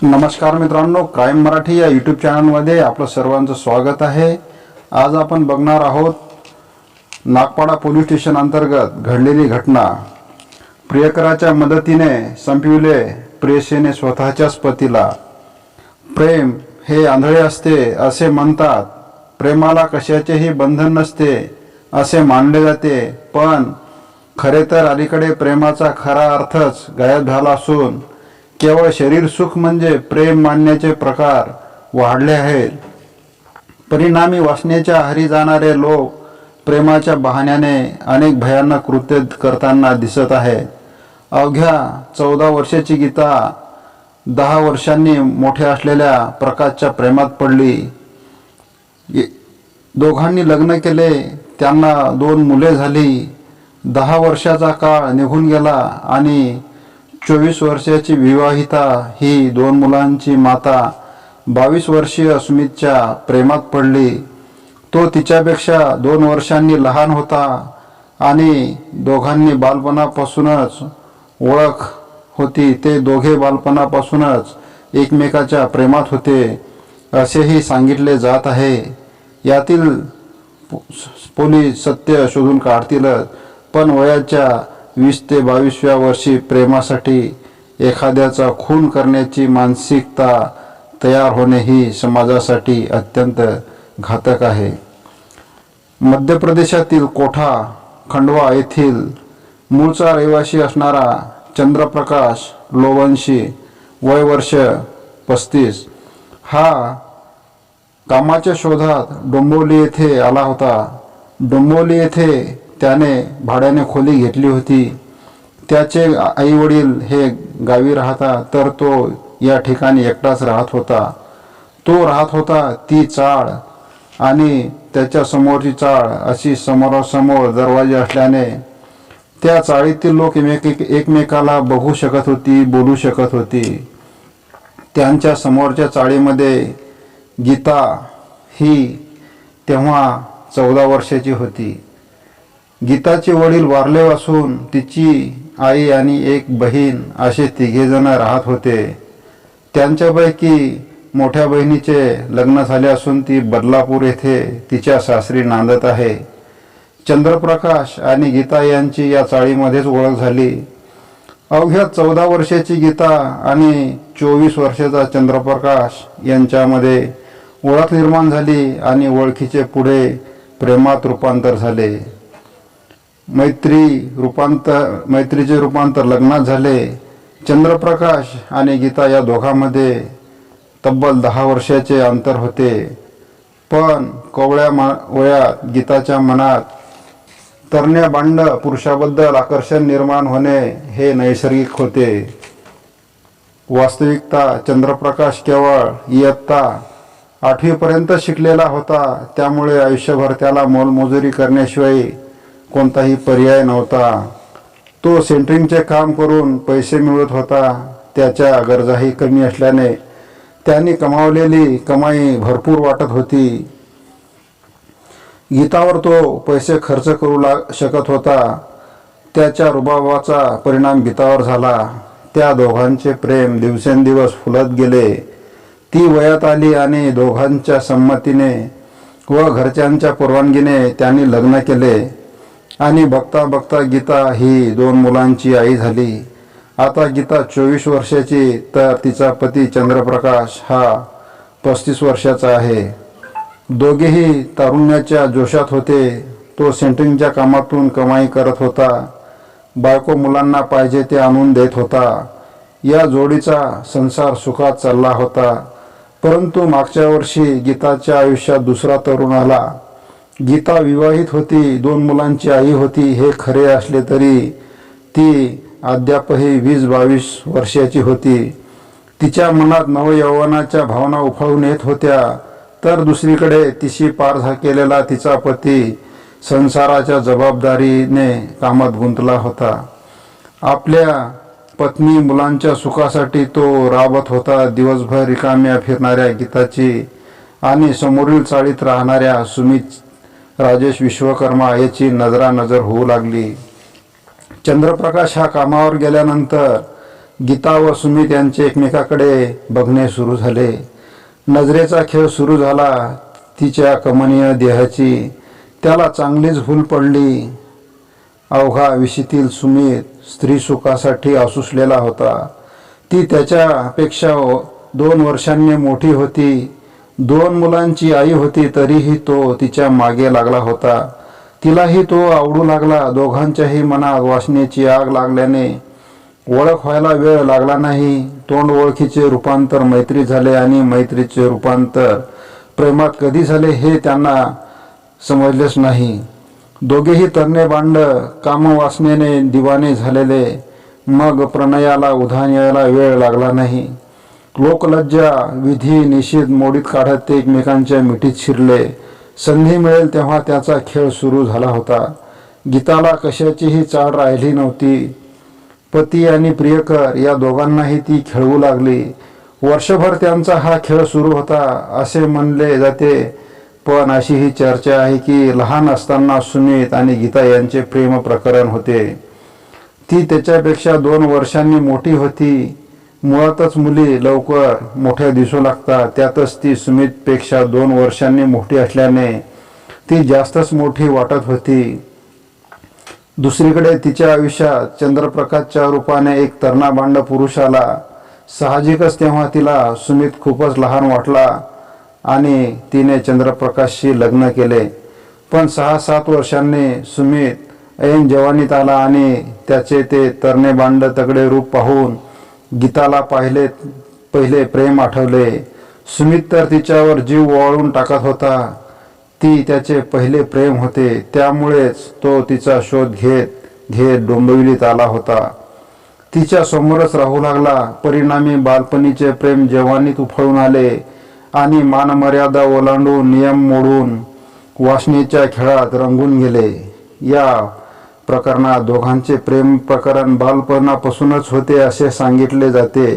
नमस्कार मित्रांनो, क्राईम मराठी या यूट्यूब चॅनलमध्ये आपलं सर्वांचं स्वागत आहे। आज आपण बघणार आहोत नागपाडा पोलीस स्टेशन अंतर्गत घडलेली घटना। प्रियकराच्या मदतीने संपविले प्रेयसीने स्वतःच्याच पतीला। प्रेम हे आंधळे असते असे म्हणतात, प्रेमाला कशाचेही बंधन नसते असे मानले जाते, पण खरे तर अलीकडे प्रेमाचा खरा अर्थच गायब झाला असून केवळ शरीर सुख म्हणजे प्रेम मानण्याचे प्रकार वाढले आहेत। परिणामी वासनेच्या आहारी जाणारे लोक प्रेमाच्या बहाण्याने अनेक भयानक कृत्य करताना दिसत आहेत। अवघ्या 14 वर्षाची गीता 10 वर्षांनी मोठे असलेल्या प्रकाशच्या प्रेमात पडली। दोघांनी लग्न केले, त्यांना 2 मुले झाली। 10 वर्षाचा काळ निघून गेला आणि 24 वर्षाची विवाहिता ही 2 मुलांची माता 22 वर्षीय सुमितच्या प्रेमात पडली। तो तिच्यापेक्षा 2 वर्षांनी लहान होता आणि दोघांनी बालपणापासूनच ओळख होती। ते दोघे बालपणापासूनच एकमेकाच्या प्रेमात होते असेही सांगितले जात आहे। यातील पोलीस सत्य शोधून काढतीलच, पण वयाच्या 20 ते 22व्या वर्षी प्रेमासाठी एखाद्याचा खून करण्याची मानसिकता तयार होणे ही समाजासाठी अत्यंत घातक आहे। मध्य प्रदेशातील कोठा खंडवा येथील मूळचा रहिवासी असणारा चंद्रप्रकाश लोवंशी वय वर्ष 35 हा कामाच्या शोधात डोंबिवली येथे आला होता। डोंबिवली येथे त्याने भाड्याने खोली घेतली होती। त्याचे आई वडील हे गावी राहतात, तर तो या ठिकाणी एकटाच राहत होता। तो राहत होता ती चाळ आणि त्याच्या समोरची चाळ अशी समोरासमोर दरवाजे असल्याने त्या चाळीतील लोक एकमेकाला बघू शकत होती, बोलू शकत होती। त्यांच्या समोरच्या चाळीमध्ये गीता ही तेव्हा 14 वर्षाची होती। गीताचे वडील वारले असून तिची आई आणि एक बहीण असे 3 जण राहत होते। त्यांच्यापैकी मोठ्या बहिणीचे लग्न झाले असून ती बदलापूर येथे तिच्या सासरी नांदत आहे। चंद्रप्रकाश आणि गीता यांची या चाळीमध्येच ओळख झाली। अवघ्या 14 वर्षाची गीता आणि 24 वर्षाचा चंद्रप्रकाश यांच्यामध्ये ओळख निर्माण झाली आणि ओळखीचे पुढे प्रेमात रूपांतर झाले। मैत्रीचे रूपांतर लग्नात झाले। चंद्रप्रकाश आणि गीता या दोघांमध्ये तब्बल 10 वर्षाचे अंतर होते, पण कोवळ्या वयात गीताच्या मनात तरण्या बांड पुरुषाबद्दल आकर्षण निर्माण होणे हे नैसर्गिक होते। वास्तविकता चंद्रप्रकाश केवळ इयत्ता 8वी पर्यंत शिकलेला होता, त्यामुळे आयुष्यभर त्याला मोलमजुरी करण्याशिवाय कोणताही पर्याय नव्हता। तो सेंटरिंगचे काम करून पैसे मिळवत होता। त्याच्या गरजाही कमी असल्याने त्यांनी कमावलेली कमाई भरपूर वाटत होती। गीतावर तो पैसे खर्च करू शकत होता। त्याच्या रुबाबाचा परिणाम गीतावर झाला। त्या दोघांचे प्रेम दिवसेंदिवस फुलत गेले। ती वयात आली आणि दोघांच्या संमतीने व घरच्यांच्या परवानगीने त्यांनी लग्न केले आणि बघता बघता गीता ही 2 मुलांची आई झाली। आता गीता 24 वर्षाची, तर तिचा पती चंद्रप्रकाश हा 35 वर्षाचा आहे। दोघेही तारुण्याच्या जोशात होते। तो सेंटरिंगच्या कामातून कमाई करत होता, बायको मुलांना पाहिजे ते आणून देत होता। या जोडीचा संसार सुखात चालला होता, परंतु मागच्या वर्षी गीताच्या आयुष्यात दुसरा तरुण आला। गीता विवाहित होती, 2 मुलांची आई होती हे खरे असले तरी ती अद्यापही 20-22 वर्षाची होती। तिच्या मनात नवयौवनाच्या भावना उफाळून येत होत्या, तर दुसरीकडे तिशी पार केलेला तिचा पती संसाराच्या जबाबदारीने कामात गुंतला होता। आपल्या पत्नी मुलांच्या सुखासाठी तो राबत होता। दिवसभर रिकाम्या फिरणाऱ्या गीताची आणि समोरील चाळीत राहणाऱ्या सुमित राजेश विश्वकर्मा याची नजरानजर होऊ लागली। चंद्रप्रकाश हा कामावर गेल्यानंतर गीता व सुमित यांचे एकमेकाकडे बघणे सुरू झाले. नजरेचा खेळ सुरू झाला. तिच्या कमनीय देहाची त्याला चांगलीच भूल पडली. अवघा विशीतील सुमित स्त्री सुखासाठी आसुसलेला होता. ती त्याच्यापेक्षा 2 वर्षांनी मोठी होती. 2 मुलांची आई होती, तरीही तो तिच्या मागे लागला होता. तिलाही तो आवडू लागला. दोघांच्याही मनात वासनेची आग लागल्याने ओळख व्हायला वेळ लागला नाही. तोंड ओळखीचे रूपांतर मैत्री झाले आणि मैत्रीचे रूपांतर प्रेमात कधी झाले हे त्यांना समजलेच नाही. दोघेही तरणे बांड कामवासनेने दिवाने झालेले. मग प्रणयाला उधाण यायला वेळ लागला नाही. लोकलज्जा विधी निषेध मोडीत काढत ते एकमेकांच्या मिठीत शिरले. संधी मिळेल तेव्हा त्याचा खेळ सुरू झाला होता. गीताला कशाचीही चाड राहिली नव्हती. पती आणि प्रियकर या दोघांनाही ती खेळवू लागली. वर्षभर त्यांचा हा खेळ सुरू होता असे म्हणले जाते. पण अशी ही चर्चा आहे की लहान असताना सुमित आणि गीता यांचे प्रेम प्रकरण होते. ती त्याच्यापेक्षा 2 वर्षांनी मोठी होती. मुळातच मुली लवकर मोठ्या दिसू लागतात. त्यातच ती सुमितपेक्षा 2 वर्षांनी मोठी असल्याने ती जास्तच मोठी वाटत होती. दुसरीकडे तिच्या आयुष्यात चंद्रप्रकाशच्या रूपाने एक तरणाबांड पुरुष आला. साहजिकच तेव्हा तिला सुमित खूपच लहान वाटला आणि तिने चंद्रप्रकाशशी लग्न केले. पण 6-7 वर्षांनी सुमित ऐन जवानीत आला आणि त्याचे ते तरणेबांड तगडे रूप पाहून गीताला पहिले प्रेम आठवले. सुमित तर तिच्यावर जीव ओवाळून टाकत होता. ती त्याचे पहिले प्रेम होते. त्यामुळेच तो तिचा शोध घेत डोंबिवलीत आला होता. तिच्या समोरच राहू लागला. परिणामी बालपणीचे प्रेम जवानीत उफळून आले आणि मानमर्यादा ओलांडून नियम मोडून वासनेच्या खेळात रंगून गेले. या प्रकरणात दोघांचे प्रेम प्रकरण बालपणापासूनच होते असे सांगितले जाते.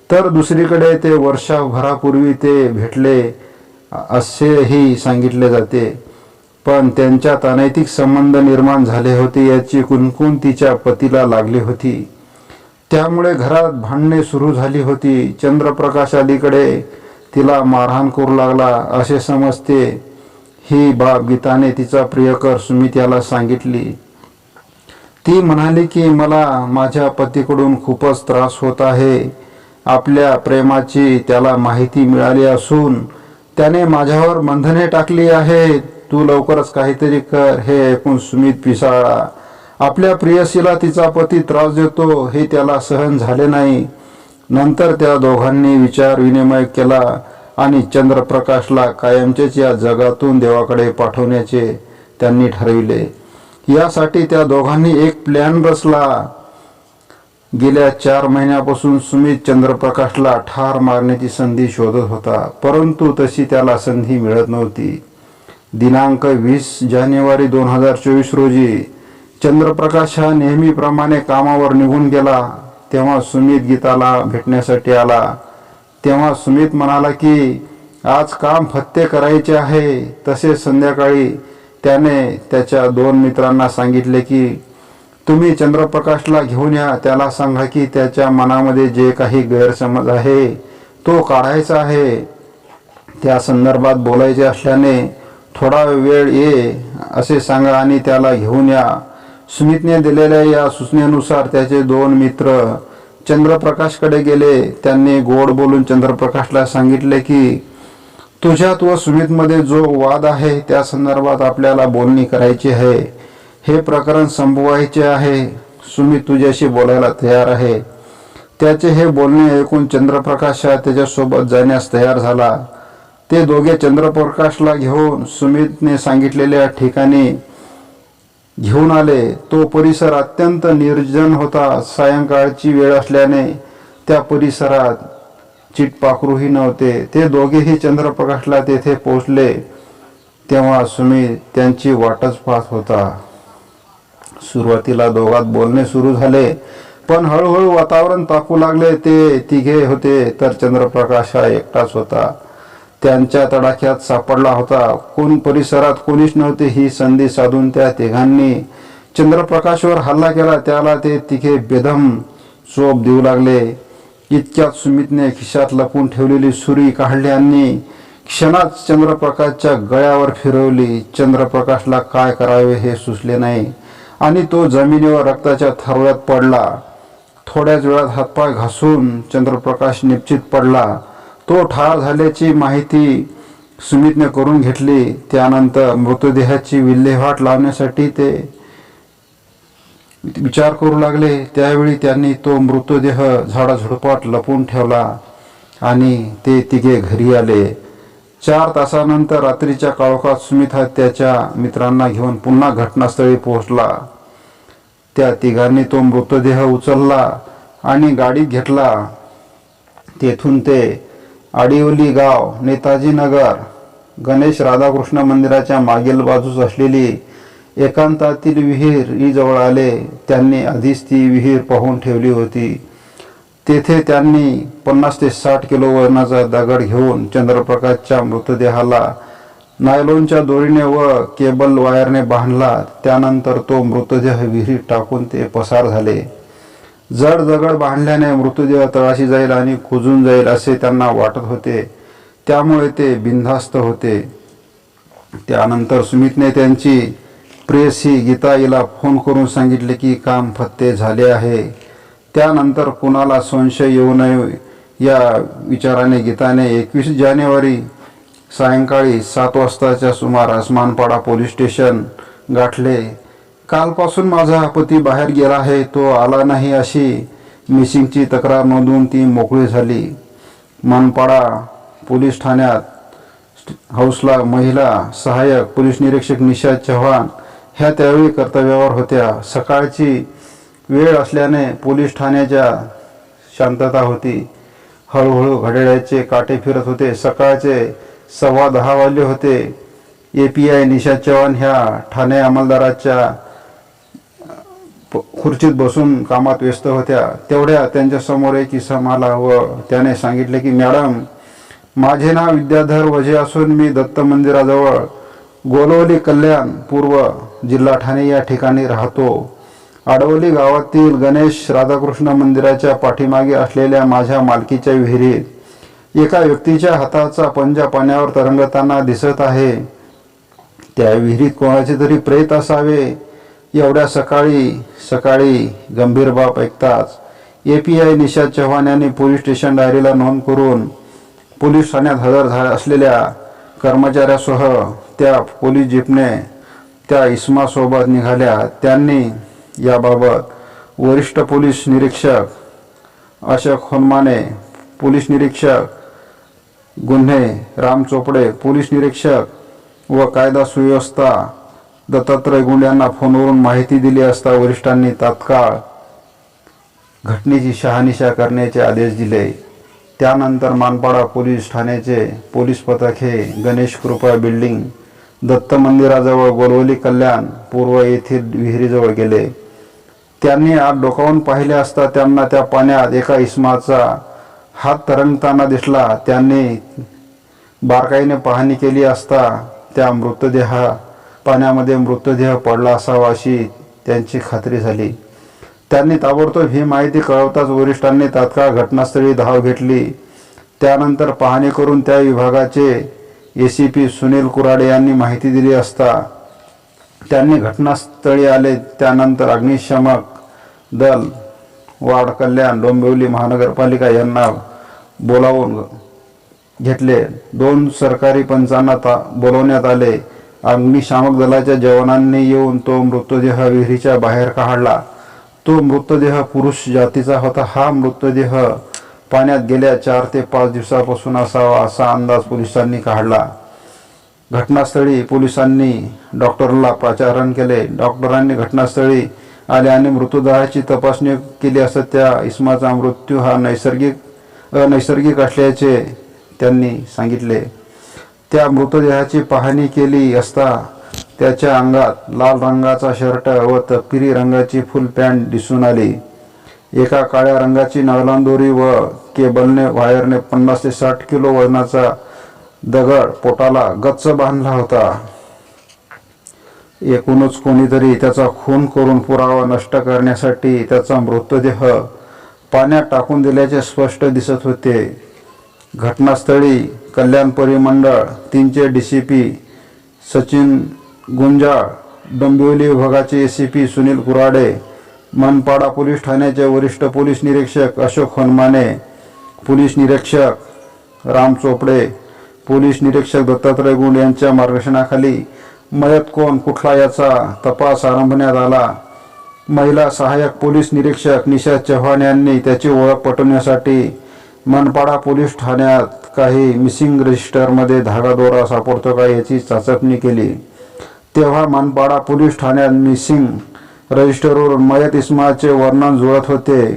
तर दुसरीकडे ते वर्षभरापूर्वी ते भेटले असेही सांगितले जाते. पण त्यांच्यात अनैतिक संबंध निर्माण झाले होते याची कुणकुण तिच्या पतीला लागली होती. त्यामुळे घरात भांडणे सुरू झाली होती. चंद्रप्रकाश अलीकडे तिला मारहाण करू लागला असे समजते. ही बाब गीताने तिचा प्रियकर सुमित याला सांगितली. ती म्हणाली की मला माझ्या पतीकडून खूपच त्रास होत आहे. आपल्या प्रेमाची त्याला माहिती मिळाली असून त्याने माझ्यावर बंधने टाकली आहेत. तू लवकरच काहीतरी कर. हे ऐकून सुमित पिसाळला. आपल्या प्रियसीला तिचा पती त्रास देतो हे त्याला सहन झाले नाही. नंतर त्या दोघांनी विचार विनिमय केला आणि चंद्रप्रकाशला कायमचेच या जगातून देवाकडे पाठवण्याचे त्यांनी ठरविले. यासाठी त्या दोघांनी एक प्लॅन रचला. गेल्या 4 महिन्यापासून सुमित चंद्रप्रकाशला ठार मारण्याची संधी शोधत होता. परंतु तशी त्याला संधी मिळत नव्हती. दिनांक 20 जानेवारी 2024 रोजी चंद्रप्रकाश हा नेहमीप्रमाणे कामावर निघून गेला. तेव्हा सुमित गीताला भेटण्यासाठी आला. तेव्हा सुमित म्हणाला की आज काम फत्ते करायचे आहे. तसेच संध्याकाळी त्याने त्याच्या 2 मित्रांना सांगितले की तुम्ही चंद्रप्रकाशला घेऊन या. त्याला सांगा की त्याच्या मनामध्ये जे काही गैरसमज आहे तो काढायचा आहे. त्या संदर्भात बोलायचे असल्याने थोडा वेळ ये असे सांगा आणि त्याला घेऊन या. सुमितने दिलेल्या या सूचनेनुसार त्याचे 2 मित्र चंद्रप्रकाशकडे गेले. त्यांनी गोड बोलून चंद्रप्रकाशला सांगितले की तुझ्यात व सुमितमध्ये जो वाद आहे त्या संदर्भात आपल्याला बोलणी करायची आहे. हे प्रकरण संपवायचे आहे. सुमित तुझ्याशी बोलायला तयार आहे. त्याचे हे बोलणे ऐकून चंद्रप्रकाश त्याच्यासोबत जाण्यास तयार झाला. ते दोघे चंद्रप्रकाशला घेऊन सुमितने सांगितलेल्या ठिकाणी घेऊन आले. तो परिसर अत्यंत निर्जन होता. सायंकाळची वेळ असल्याने त्या परिसरात चिटपाखरूही नव्हते. ते दोघेही चंद्रप्रकाशला तेथे पोहोचले तेव्हा सुमित त्यांची वाटच पाहत होता. सुरुवातीला दोघात बोलणे सुरू झाले, पण हळूहळू वातावरण तापू लागले. ते तिघे होते तर चंद्रप्रकाश हा एकटाच होता. त्यांच्या तडाख्यात सापडला होता. कोण परिसरात कोणीच नव्हते. ही संधी साधून त्या तिघांनी चंद्रप्रकाशवर हल्ला केला. त्याला ते तिघे बेदम चोप देऊ लागले. इतक्यात सुमितने खिशात लपून ठेवलेली सुरी काढली आणि क्षणात चंद्रप्रकाशच्या गळ्यावर फिरवली. चंद्रप्रकाशला काय करावे हे सुचले नाही आणि तो जमिनीवर रक्ताच्या थारोळ्यात पडला. थोड्याच वेळात हातपाय घासून चंद्रप्रकाश निश्चित पडला. तो ठार झाल्याची माहिती सुमितने करून घेतली. त्यानंतर मृतदेहाची विल्हेवाट लावण्यासाठी ते विचार करू लागले. त्यावेळी त्यांनी तो मृतदेह झाडाझुडपात लपून ठेवला आणि ते तिघे घरी आले. 4 तासानंतर रात्रीच्या काळोखात सुमित हा त्याच्या मित्रांना घेऊन पुन्हा घटनास्थळी पोहोचला. त्या तिघांनी तो मृतदेह उचलला आणि गाडीत घेतला. तेथून ते आडिवली गाव, नेताजी नगर, गणेश राधाकृष्ण मंदिराच्या मागील बाजूस असलेली एकांतातील विहीर आले. त्यांनी आधीच ती विहीर पाहून ठेवली होती. तेथे त्यांनी 50 ते 60 किलो वजनाचा दगड घेऊन चंद्रप्रकाशच्या मृतदेहाला नायलॉनच्या दोरीने व केबल वायरने बांधला. त्यानंतर तो मृतदेह विहिरीत टाकून ते पसार झाले. जड दगड बांधल्याने मृतदेह तळाशी जाईल आणि कुजून जाईल असे त्यांना वाटत होते. त्यामुळे ते बिनधास्त होते. त्यानंतर सुमितने त्यांची प्रेयसी गीता हिला फोन करून सांगितले की काम फत्ते झाले आहे. त्यानंतर कुणाला संशय येऊ नये या विचाराने गीताने 21 जानेवारी सायंकाळी 7 वाजताच्या सुमारास मानपाडा पोलीस स्टेशन गाठले. कालपासून माझा पती बाहेर गेला आहे, तो आला नाही अशी मिसिंगची तक्रार नोंदवून ती मोकळी झाली. मानपाडा पोलीस ठाण्यात हाऊसला महिला सहाय्यक पोलीस निरीक्षक निशा चव्हाण ह्या त्यावेळी कर्तव्यावर होत्या. सकाळची वेळ असल्याने पोलीस ठाण्याच्या शांतता होती. हळूहळू घड्याळाचे काटे फिरत होते. सकाळचे 10:15 वाजले होते. API निशा चव्हाण ह्या ठाणे अंमलदाराच्या खुर्चीत बसून कामात व्यस्त होत्या. तेवढ्या त्यांच्या समोर एक इसम आला व त्याने सांगितले की मॅडम, माझे नाव विद्याधर वझे असून मी दत्त मंदिराजवळ गोलवली कल्याण पूर्व जिल्हा ठाणे या ठिकाणी राहतो. आडवली गावातील गणेश राधाकृष्ण मंदिराच्या पाठीमागे असलेल्या माझ्या मालकीच्या विहिरीत एका व्यक्तीच्या हाताचा पंजा पाण्यावर तरंगताना दिसत आहे. त्या विहिरीत कोणाचे तरी प्रेत असावे. एवढ्या सकाळी गंभीर बाब ऐकताच API निशा चव्हाण यांनी पोलीस स्टेशन डायरीला नोंद करून पोलीस ठाण्यात हजर असलेल्या कर्मचाऱ्यासह त्या पोलीस जीपने त्या इसमासोबत निघाल्या. त्यांनी याबाबत वरिष्ठ पोलीस निरीक्षक अशोक होनमाने, पोलीस निरीक्षक गुन्हे राम चोपडे, पोलीस निरीक्षक व कायदा सुव्यवस्था दत्तात्रय गुंड यांना फोनवरून माहिती दिली असता वरिष्ठांनी तात्काळ घटनेची शहानिशा करण्याचे आदेश दिले. त्यानंतर मानपाडा पोलीस ठाण्याचे पोलीस पथक हे गणेश कृपा बिल्डिंग, दत्त मंदिराजवळ गोलवली कल्याण पूर्व येथील विहिरीजवळ गेले. त्यांनी आत डोकावून पाहिले असता त्यांना त्या पाण्यात एका इसमाचा हात तरंगताना दिसला. त्यांनी बारकाईने पाहणी केली असता त्या पाण्यामध्ये मृतदेह पडला असावा अशी त्यांची खात्री झाली. त्यांनी ताबडतोब ही माहिती कळवताच वरिष्ठांनी तात्काळ घटनास्थळी धाव घेतली. त्यानंतर पाहणी करून त्या विभागाचे ACP सुनील कुराडे यांनी माहिती दिली असता त्यांनी घटनास्थळी आले. त्यानंतर अग्निशमक दल, वार्ड कल्याण, डोंबिवली महानगरपालिका यांना बोलावून घेतले. 2 सरकारी पंचांना बोलवण्यात आले. अग्निशामक दलाच्या जवानांनी येऊन तो मृतदेह विहिरीच्या बाहेर काढला. तो मृतदेह पुरुष जातीचा होता. हा मृतदेह पाण्यात गेल्या 4 ते 5 दिवसापासून असावा असा अंदाज पोलिसांनी काढला. घटनास्थळी पोलिसांनी डॉक्टरला पाचारण केले. डॉक्टरांनी घटनास्थळी आले आणि मृतदेहाची तपासणी केली असता त्या इसमाचा मृत्यू हा अनैसर्गिक असल्याचे त्यांनी सांगितले. त्या मृतदेहाची पाहणी केली असता त्याच्या अंगात लाल रंगाचा शर्ट व तपकिरी रंगाची फुल पॅन्ट दिसून आली. एका काळ्या रंगाची नायलॉन दोरी व केबलने वायरने 50 ते 60 किलो वजनाचा दगड पोटाला गच्च बांधला होता. एकूणच कोणीतरी त्याचा खून करून पुरावा नष्ट करण्यासाठी त्याचा मृतदेह पाण्यात टाकून दिल्याचे स्पष्ट दिसत होते. घटनास्थळी कल्याण परिमंडळ 3चे DCP सचिन गुंजाळ, डोंबिवली विभागाचे ACP सुनील कुराडे, मनपाडा पोलीस ठाण्याचे वरिष्ठ पोलीस निरीक्षक अशोक हनुमाने, पोलीस निरीक्षक राम चोपडे, पोलीस निरीक्षक दत्तात्रय गुंड यांच्या मार्गदर्शनाखाली मयत कोण कुठला याचा तपास आरंभण्यात आला. महिला सहाय्यक पोलीस निरीक्षक निशा चव्हाण यांनी त्याची ओळख पटवण्यासाठी मनपाडा पोलीस ठाण्यात काही मिसिंग रजिस्टरमध्ये धागादोरा सापडतो का याची चाचपणी केली. तेव्हा मनपाडा पोलीस ठाण्यात मिसिंग रजिस्टरवरून मयत इसमाचे वर्णन जुळत होते.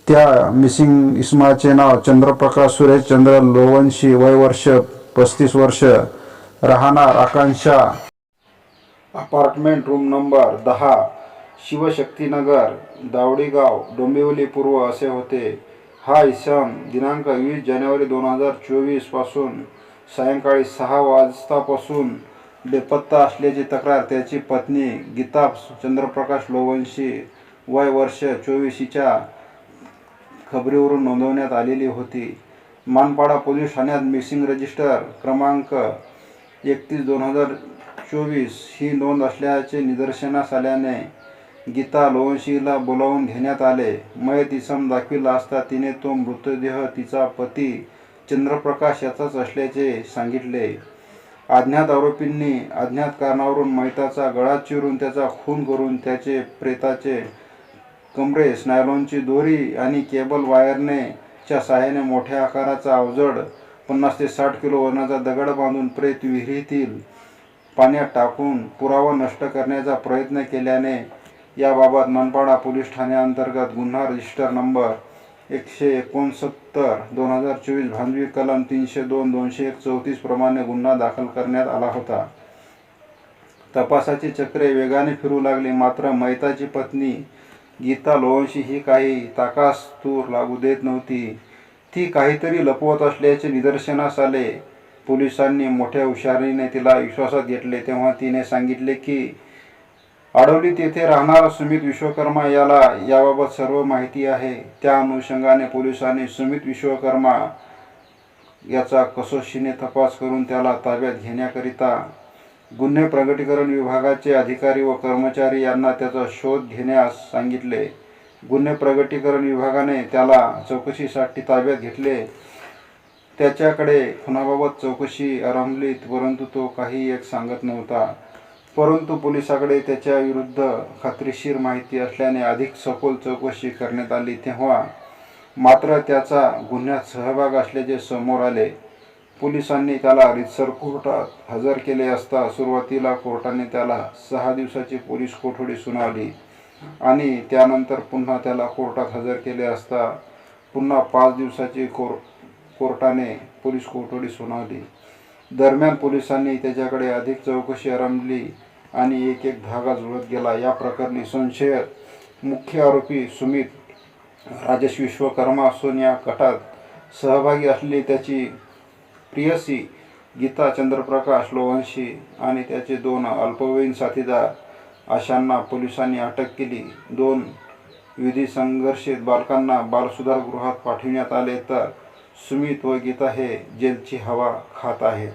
त्या मिसिंग इसमाचे नाव चंद्रप्रकाश सुरेश चंद्र लोवंशी, वय वर्ष 35 वर्ष, राहणार आकांक्षा, अपार्टमेंट रूम नंबर 10, शिवशक्तीनगर, दावडीगाव, डोंबिवली पूर्व असे होते. हा इसम दिनांक 20 जानेवारी 2024 पासून सायंकाळी 6 वाजतापासून बेपत्ता असल्याची तक्रार त्याची पत्नी गीता चंद्रप्रकाश लोवंशी, वय वर्ष 24 हिच्या खबरीवरून नोंदवण्यात आलेली होती. मनपाडा पोलीस ठाण्यात मिसिंग रजिस्टर क्रमांक 31/2024 ही नोंद असल्याचे निदर्शनास आल्याने गीता लोवंशीला बोलावून घेण्यात आले. मयत इसम दाखविला असता तिने तो मृतदेह तिचा पती चंद्रप्रकाश याचाच असल्याचे सांगितले. अज्ञात आरोपींनी अज्ञात कारणावरून मयताचा गळा चिरून त्याचा खून करून त्याचे प्रेताचे कमरेस नायलॉनची दोरी आणि केबल वायरने च्या सहाय्याने मोठ्या आकाराचा अवजड 50 ते 60 किलो वजनाचा दगड बांधून प्रेत विहिरीतील पाण्यात टाकून पुरावा नष्ट करण्याचा प्रयत्न केल्याने याबाबत मनपाडा पोलीस ठाण्याअंतर्गत गुन्हा रजिस्टर नंबर 169/2024 भांडवी कलम 302/201 प्रमाणे गुन्हा दाखल करण्यात आला होता. तपासाची चक्रे वेगाने फिरू लागली. मात्र मयताची पत्नी गीता लोवंशी ही काही ताकासतूर लागू देत नव्हती. ती काहीतरी लपवत असल्याचे निदर्शनास आले. पोलिसांनी मोठ्या हुशारीने तिला विश्वासात घेतले तेव्हा तिने सांगितले की आडवली तेथे राहणारा सुमित विश्वकर्मा याला याबाबत सर्व माहिती आहे. त्या अनुषंगाने पोलिसांनी सुमित विश्वकर्मा याचा कसोशीने तपास करून त्याला ताब्यात घेण्याकरिता गुन्हे प्रगटीकरण विभागाचे अधिकारी व कर्मचारी यांना त्याचा शोध घेण्यास सांगितले. गुन्हे प्रगटीकरण विभागाने त्याला चौकशीसाठी ताब्यात घेतले. त्याच्याकडे खुनाबाबत चौकशी आरंभली परंतु तो काही एक सांगत नव्हता. परंतु पोलिसांकडे त्याच्या विरुद्ध खात्रीशीर माहिती असल्याने अधिक सखोल चौकशी करण्यात आली. तेव्हा मात्र त्याचा गुन्ह्यात सहभाग असल्याचे समोर आले. पोलिसांनी त्याला रितसर कोर्टात हजर केले असता सुरुवातीला कोर्टाने त्याला 6 दिवसाची पोलीस कोठडी सुनावली आणि त्यानंतर पुन्हा त्याला कोर्टात हजर केले असता पुन्हा 5 दिवसाची कोर्टाने पोलीस कोठडी सुनावली. दरम्यान पोलिसांनी त्याच्याकडे अधिक चौकशी आरंभली आणि एक एक धागा जुळत गेला. या प्रकरणी संशयित मुख्य आरोपी सुमित राजेश विश्वकर्मा असून या कटात सहभागी असलेली त्याची प्रियसी गीता चंद्रप्रकाश लोवंशी आणि त्याचे 2 अल्पवयीन साथीदार अशांना पोलिसांनी अटक केली. 2 विधी संघर्षित बालकांना बालसुधारगृहात पाठविण्यात आले तर सुमित व गीता हे जेलची हवा खात आहेत.